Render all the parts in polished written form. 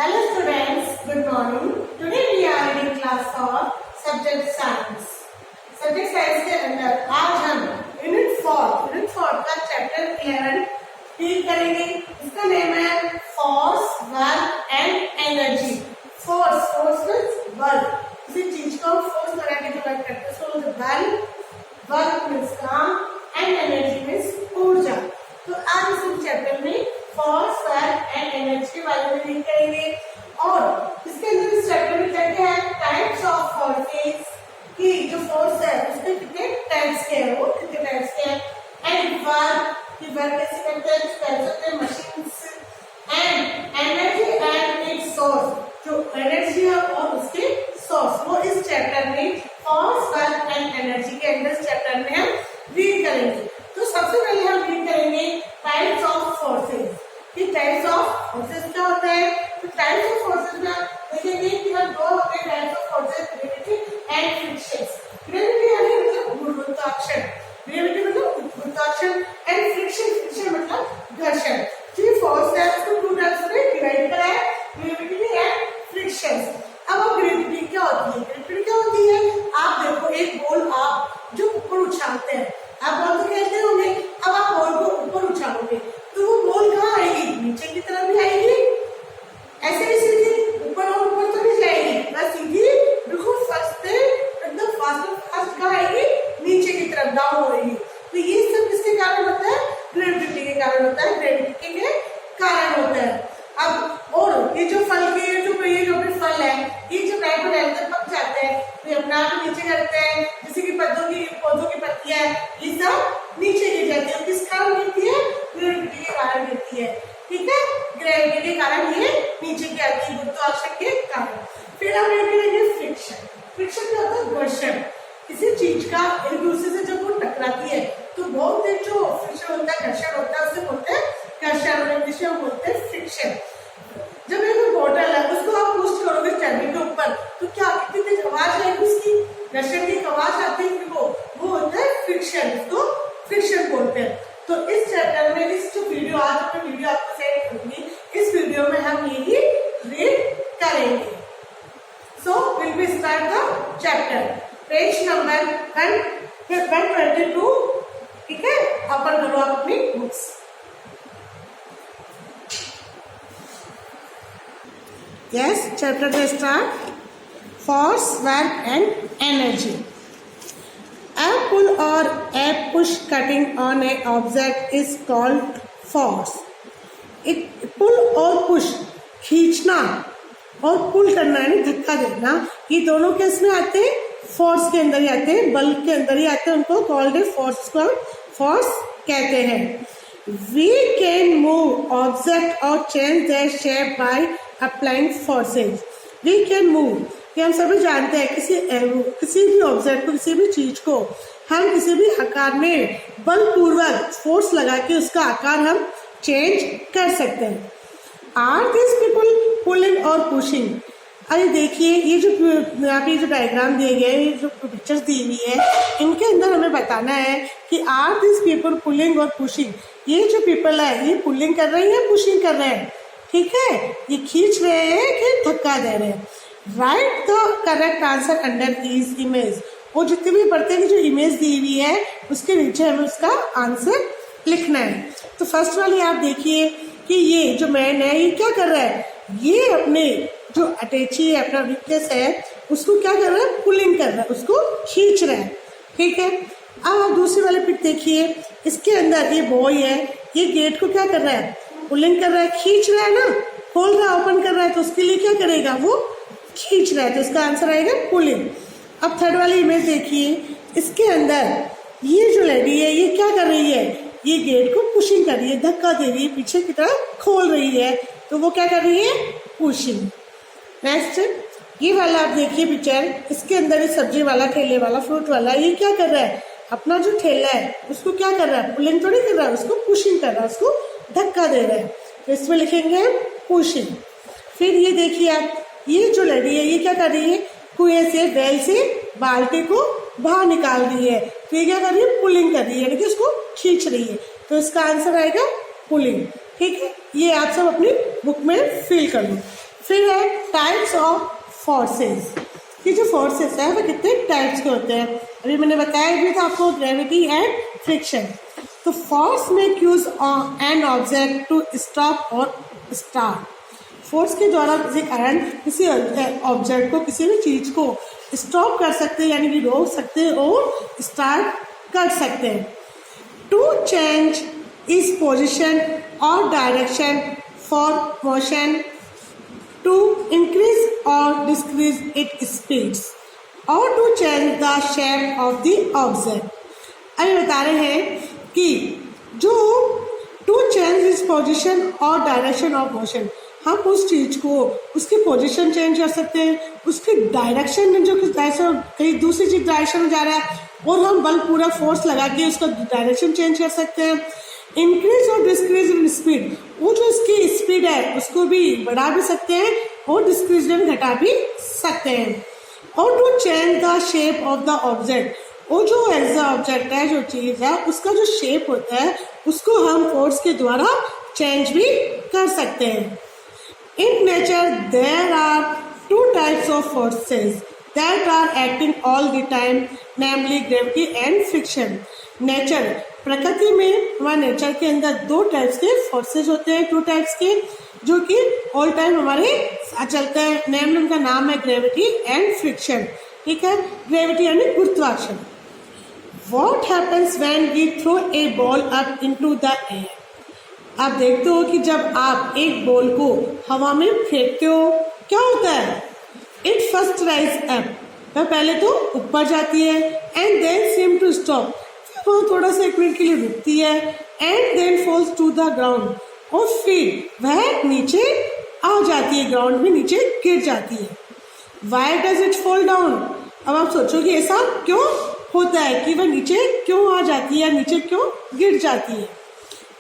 Hello students, good morning. Today we are in class of subject science. Subject science के अंदर आज हम unit 4 का चैप्टर 11 डील करेंगे. इसका नेम है force, work and energy. Force means work. किसी चीज को फोर्स लगा के जो वर्क करते हैं उसको बोलते हैं वर्क मीन्स काम एंड एनर्जी मीन्स ऊर्जा. तो आज इस चैप्टर में फोर्स, वर्क एंड एनर्जी के बारे में रीड करेंगे. और इसके अंदर इस चैप्टर में क्या क्या है, टाइप्स ऑफ फोर्सेस की जो फोर्स है उसके कितने टाइप्स के हैं, वो कितने टाइप्स के हैं. एंड वर्क की वर्क कैसे करते हैं, कह सकते हैं machines. And energy and it's source, जो एनर्जी है और उसके सोर्स, वो इस चैप्टर में फोर्स, वर्क एंड एनर्जी के अंदर इस चैप्टर में हम रीड करेंगे. तो सबसे पहले हम रीड करेंगे टाइप्स ऑफ फोर्सेस. कि टाइप्स ऑफ फोर्सेस क्या होता है. तो टाइप्स ऑफ फोर्सेस में देखेंगे कि हम दो होते हैं types of forces, gravity and friction. Gravity यानी मतलब गुरुत्वाकर्षण, ग्रेविटी मतलब गुरुत्वाकर्षण एंड फ्रिक्शन मतलब घर्षण. जो फोर्स है उसको टू टाइप्स में डिवाइड करा है, ग्रेविटी एंड फ्रिक्शन. अब ग्रेविटी क्या होती है, ग्रेविटी क्या होती है. आप देखो एक बॉल आप जो ऊपर उछालते हैं, आप बॉल तो खेलते होंगे, अब आप बॉल को ऊपर उछालोगे तो वो बॉल कहाँ आएगी, नीचे की तरफ भी आएगी. ऐसे भी सीधी ऊपर और ऊपर तो नहीं जाएगी, बस सीधी बिल्कुल फर्स्ट पे एकदम फास्ट कहाँ आएगी, नीचे की तरफ डाउन होगी. तो ये सब किसके कारण होता है, ग्रेविटी के कारण होता है, ग्रेविटी के कारण होता है. अब और ये जो फल के जो फल है, ये जो टाइम पर पक जाते हैं तो अपने आप नीचे गिरते हैं. जैसे कि पौधों की पत्तियां ये सब नीचे गिर जाती है. किस कारण गिरती है, ग्रेविटी के कारण गिरती है. ठीक है, ग्रेविटी के कारण ये नीचे गिरती है, गुरुत्वाकर्षण के कारण. फिर हम करेंगे फ्रिक्शन. फ्रिक्शन क्या होता है, घर्षण. किसी चीज का एक दूसरे से जब वो टकराती है तो बहुत देर जो फ्रिक्शन होता है, घर्षण होता है, उसे बोलते हैं घर्षण, और इंग्लिश में बोलते हैं फ्रिक्शन. जब एक बोतल है उसको आप पुश करोगे चाबी के ऊपर तो क्या कितनी तेज आवाज आएगी, उसकी घर्षण की आवाज आती है, वो होता है फ्रिक्शन, उसको फ्रिक्शन बोलते हैं. तो इस चैप्टर में इस जो वीडियो आज अपने वीडियो आपको सेंड करूंगी, इस वीडियो में हम यही रीड करेंगे. So will be start the chapter. Page number 122. ठीक है, ओपन करो आप अपनी books. Yes, chapter to start. Force, work and energy. A pull or a push cutting on a object is called force. पुल और push, खींचना और पुल करना यानी धक्का देना, ये दोनों किस में आते हैं, फोर्स के अंदर ही आते हैं, बल के अंदर ही आते हैं. उनको कॉल्ड ए फोर्स को फोर्स कहते हैं. We can move object or change their shape by applying forces. We can move, ये हम सभी जानते हैं, किसी भी ऑब्जेक्ट को, किसी भी चीज को हम किसी भी आकार में बलपूर्वक फोर्स लगा के उसका आकार हम चेंज कर सकते हैं. Are these people pulling और pushing? अरे देखिए ये जो यहाँ पे जो डायग्राम दिए गए, ये जो पिक्चर्स दी हुई है, इनके अंदर हमें बताना है कि आर दिस पीपल पुलिंग और पुशिंग. ये जो पीपल है ये पुलिंग कर रहे हैं, पुशिंग कर रहे हैं. ठीक है, ये खींच रहे हैं कि धक्का दे रहे हैं. Right the correct answer under this image. वो जितने भी पढ़ते हैं जो इमेज दी हुई है उसके नीचे हमें उसका आंसर लिखना है. तो फर्स्ट वाली आप देखिए कि ये जो मैन है ये क्या कर रहा है, ये अपने जो अटैची है, अपना वीकनेस है, उसको क्या कर रहा है, पुलिंग कर रहा है, उसको खींच रहा है. ठीक है, अब आप दूसरी वाले पिक देखिए, इसके अंदर ये बॉय है, ये गेट को क्या कर रहा है, पुलिंग कर रहा है, खींच रहा है ना, खोल रहा है, ओपन कर रहा है, तो उसके लिए क्या करेगा, वो खींच रहा है, तो इसका आंसर आएगा पुलिंग. अब थर्ड वाली इमेज देखिए, इसके अंदर ये जो लेडी है ये क्या कर रही है, ये गेट को पुशिंग कर रही है, धक्का दे रही है, पीछे की तरफ खोल रही है, तो वो क्या कर रही है, पुशिंग. नेक्स्ट ये वाला आप देखिए पिक्चर, इसके अंदर ये सब्जी वाला, ठेले वाला, फ्रूट वाला, ये क्या कर रहा है, अपना जो ठेला है उसको क्या कर रहा है, पुलिंग थोड़ी कर रहा है, उसको पुशिंग कर रहा है, उसको धक्का दे रहा है. तो इसमें लिखेंगे पुशिंग. फिर ये देखिए आप, ये जो लड़ी है ये क्या कर रही है, कुएं से, बैल से बाल्टी को बाहर निकाल रही है, तो ये क्या कर रही है, पुलिंग कर रही है, यानी कि उसको खींच रही है. तो इसका आंसर आएगा पुलिंग. ठीक है, ये आप सब अपनी बुक में फिल कर लो. फिर है टाइप्स ऑफ फोर्सेस, कि जो फोर्सेस है वो कितने टाइप्स के होते हैं। अभी मैंने बताया भी था आपको, ग्रेविटी एंड फ्रिक्शन। तो force make use an object to stop और स्टार्ट। फोर्स के द्वारा किसी कारण किसी ऑब्जेक्ट को, किसी भी चीज को स्टॉप कर सकते हैं, यानी कि रोक सकते हैं और स्टार्ट कर सकते हैं। टू चेंज इस पोजिशन और direction for motion, to increase और डिक्रीज इट स्पीड्स, और to change the shape of the object. अभी बता रहे हैं कि जो टू चेंज इस पोजिशन और डायरेक्शन ऑफ मोशन, हम उस चीज को उसकी पोजीशन चेंज कर सकते हैं, उसकी डायरेक्शन में जो कहीं दूसरी चीज डायरेक्शन में जा रहा है और हम बल पूरा फोर्स लगा के उसका डायरेक्शन चेंज कर सकते हैं। इंक्रीज और डिक्रीज इन स्पीड, वो जो इसकी स्पीड है उसको भी बढ़ा भी सकते हैं और डिक्रीज में घटा भी सकते हैं। और to change the shape of the object, वो जो ऐसा ऑब्जेक्ट है, जो चीज है, उसका जो शेप होता है उसको हम फोर्स के द्वारा चेंज भी कर सकते हैं। In nature, there are two types of forces that are acting all the time, namely gravity and friction. Nature, प्रकृति में, हमारे नेचर के अंदर दो टाइप्स के फोर्सेज होते हैं, टू टाइप्स के, जो कि ऑल टाइम हमारे साथ चलते हैं। नेमली उनका नाम है ग्रेविटी एंड फ्रिक्शन। ठीक है, ग्रेविटी यानी गुरुत्वाकर्षण। What happens when we throw a ball up into the air? आप देखते हो कि जब आप एक बॉल को हवा में फेंकते हो क्या होता है? इट फर्स्ट राइज अप, वह पहले तो ऊपर जाती है, and then seem to stop, फिर वो थोड़ा सा एक मिनट के लिए रुकती है, and then falls to the ground, और फिर वह नीचे आ जाती है, ग्राउंड में नीचे गिर जाती है। Why does it fall down? अब आप सोचोगे ऐसा क्यों होता है कि वह नीचे क्यों आ जाती है, नीचे क्यों गिर जाती है?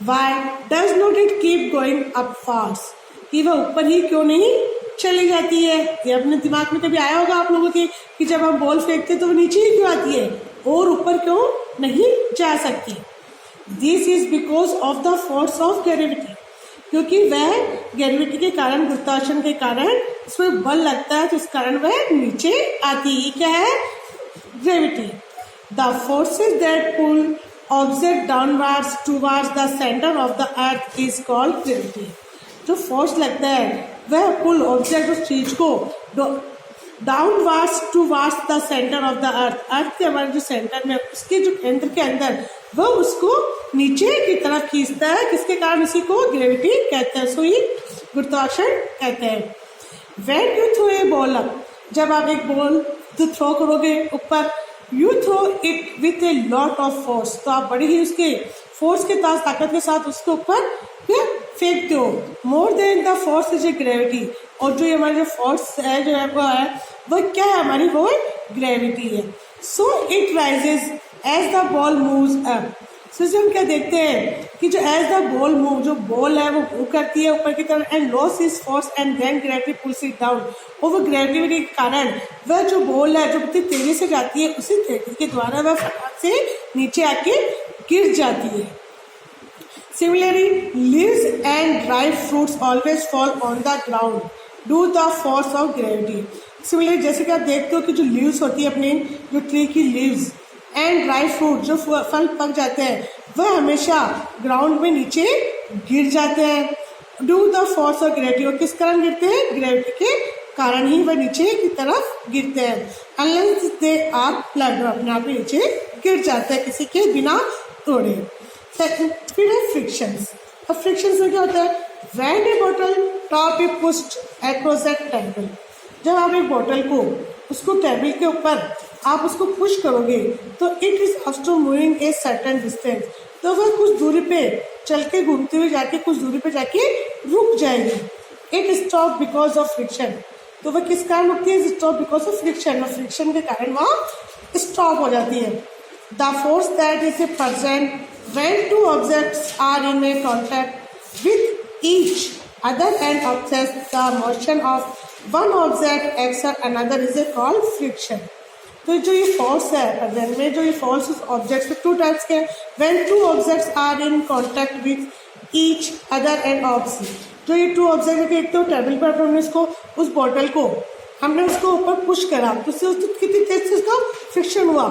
Why does not it keep going up fast? कि वह ऊपर ही क्यों नहीं चली जाती है? ये अपने दिमाग में कभी आया होगा आप लोगों के कि जब हम बॉल फेंकते तो वो नीचे ही क्यों आती है और ऊपर क्यों नहीं जा सकती? This is because of the force of gravity, क्योंकि वह ग्रेविटी के कारण, गुरुत्वाकर्षण के कारण उसमें बल लगता है, तो इस कारण वह नीचे आती है। क्या है? Gravity. The forces that pull object downwards towards the centre of the earth is called gravity. जो फोर्स लगता है वह पुल ऑब्जेक्ट, उस चीज को downwards towards the centre of the earth, earth के हमारे जो सेंटर में, उसके जो केंद्र के अंदर, वह उसको नीचे की तरफ खींचता है। किसके कारण? उसी को ग्रेविटी कहते हैं, सोई गुरुत्वाकर्षण कहते हैं। When you throw a ball up, जब आप एक बॉल थ्रो करोगे ऊपर, you throw it with a lot of force, तो आप बड़ी ही उसके फोर्स के साथ, ताकत के साथ उसके ऊपर फिर फेंकते हो। More than the force is a gravity, और जो ये हमारी जो फोर्स है, जो है वो क्या है हमारी? वो ग्रेविटी है। So it rises as the ball moves up. So हम क्या देखते हैं कि जो एज द बॉल मूव, जो बॉल है वो मूव करती है ऊपर की तरफ, and loses its force and then gravity pulls it down, और वो ग्रेविटी के कारण वह जो बॉल है जो इतनी तेजी से जाती है, उसी तेजी के द्वारा वह फटाक से नीचे आके गिर जाती है। Similarly leaves and dry fruits always fall on the ground due the force of gravity. Similarly जैसे कि आप देखते हो कि जो लीव्स होती है, अपनी जो ट्री की लीव्स, एंड ड्राई फ्रूट, जो फल पक जाते हैं, वह हमेशा ग्राउंड में नीचे गिर जाते हैं due the force of gravity. और किस कारण गिरते हैं? ग्रेविटी के कारण ही वह नीचे की तरफ गिरते हैं। अनलेस दे आर प्लग्ड, अपने आप ही नीचे गिर जाते हैं किसी के बिना तोड़े। फिर है फ्रिक्शंस। अब फ्रिक्शंस में क्या होता है? When A bottle top be pushed across the table, जब आप एक बॉटल को उसको टेबल के ऊपर आप उसको पुश करोगे तो it is after moving a certain distance, तो वह कुछ दूरी पे चल के घूमते हुए जाके कुछ दूरी पे जाके रुक जाएगी। It stop because of friction, तो वह किस कारण रुकती है? स्टॉप बिकॉज ऑफ फ्रिक्शन, और फ्रिक्शन के कारण वह स्टॉप हो जाती है। The force that is a present when two objects are in a contact with each other and object the motion of one object एक्सर another is a called friction. तो जो ये फोर्स है प्रेजेंट में, जो ये फोर्स उस objects में टू टाइप्स के, when two objects are in contact with each other and object, जो ये टू ऑब्जेक्ट है, एक तो टेबल पर हमने इसको उस बॉटल को हमने उसको ऊपर पुश करा तो उससे कितनी तेज से उसका फ्रिक्शन हुआ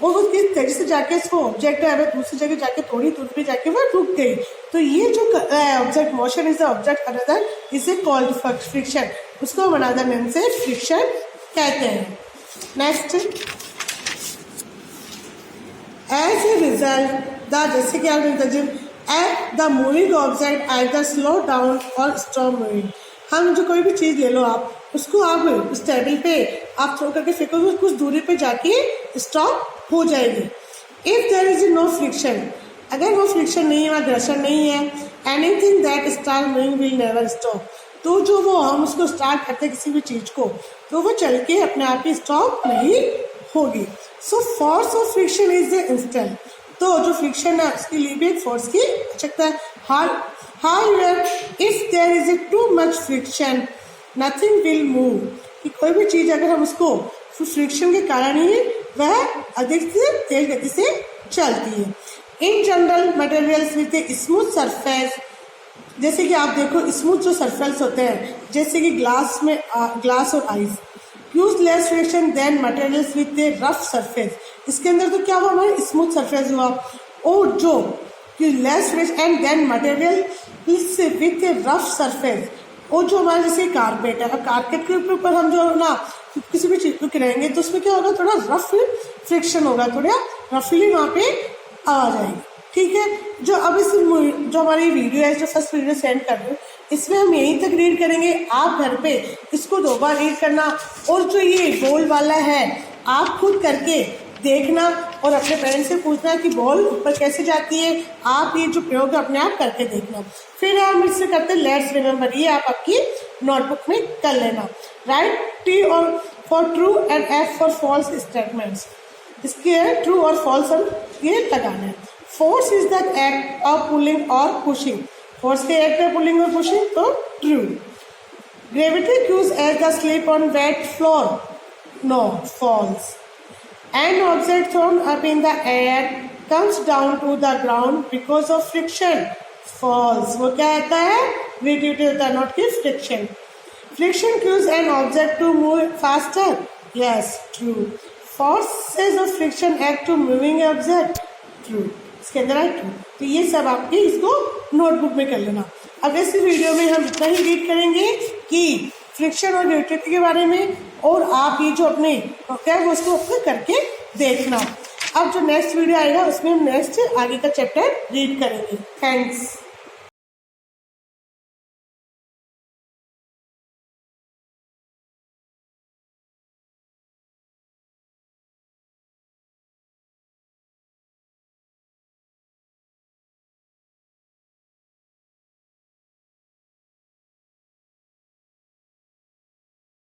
और वो किस तेजी से जाके इसको ऑब्जेक्ट है दूसरी जगह जाके थोड़ी दूर पे जाके वो रुक गई। तो ये जो object motion is object another is a called friction, उसको हम अनदर नेम से फ्रिक्शन कहते हैं। Next, as a result the जैसे कि आप the moving object either slow down और स्टॉप मूविंग। हम जो कोई भी चीज़ ले लो आप उसको आप उस टेबल पे आप थ्रो करके फेंकोगे कुछ दूरी पे जाके स्टॉप हो जाएगी। If there is no friction, अगर वो फ्रिक्शन नहीं है, घर्षण नहीं है, anything that start moving will never stop, तो जो वो हम उसको स्टार्ट करते हैं किसी भी चीज़ को तो वो चल के अपने आप ही स्टॉप नहीं होगी। So force of friction is the instant, तो जो फ्रिक्शन है उसके लिए भी एक फोर्स की आवश्यकता है। However, if there is too much friction, nothing will move, कि कोई भी चीज़ अगर हम उसको फ्रिक्शन के कारण ही वह अधिक से तेज गति से चलती है। In general materials with a smooth surface, जैसे कि आप देखो स्मूथ जो सरफेस होते हैं जैसे कि ग्लास और ice, use less friction than materials with a rough surface. इसके अंदर तो क्या हुआ, हमारा स्मूथ सरफेस हुआ और जो less friction and then material with a rough surface, और जो हमारा जैसे कारपेट है, कारपेट के ऊपर हम जो ना किसी भी चीज़ को गिराएंगे तो उसमें क्या होगा, थोड़ा रफ फ्रिक्शन होगा, थोड़ा रफली वहाँ पे आ जाएगी। ठीक है, जो अब इस जो हमारी वीडियो है, जो फर्स्ट वीडियो सेंड कर रहे हो, इसमें हम यहीं तक रीड करेंगे। आप घर पे इसको 2 बार रीड करना और जो ये बॉल वाला है आप खुद करके देखना और अपने पेरेंट्स से पूछना कि बॉल ऊपर कैसे जाती है। आप ये जो प्रयोग अपने आप करके देखना। फिर हम इससे करते हैं लेट्स रिमेम्बर, ये आप आपकी नोटबुक में कर लेना। राइट टी और for true and F for false statements, इसके ट्रू और फॉल्स हम ये लगाना है। Force is the act of pulling और पुशिंग, फोर्स के एक्ट है पुलिंग और पुशिंग, तो true. Gravity causes as the slip on wet floor, no false. An object thrown up in the air comes down to the ground because of friction, falls। वो क्या आता है, gravity होता है, not की friction. Friction causes an object to move faster, yes, true। Forces of friction act to moving object, true। इसके अंदर है ट्रू। तो ये सब आपके इसको नोटबुक में कर लेना। अब इस वीडियो में हम इतना ही रीड करेंगे कि फ्रिक्शन और ग्रेविटी के बारे में, और आप ये जो अपने क्या है उसको अपने करके देखना। अब जो नेक्स्ट वीडियो आएगा उसमें हम नेक्स्ट आगे का चैप्टर रीड करेंगे। थैंक्स।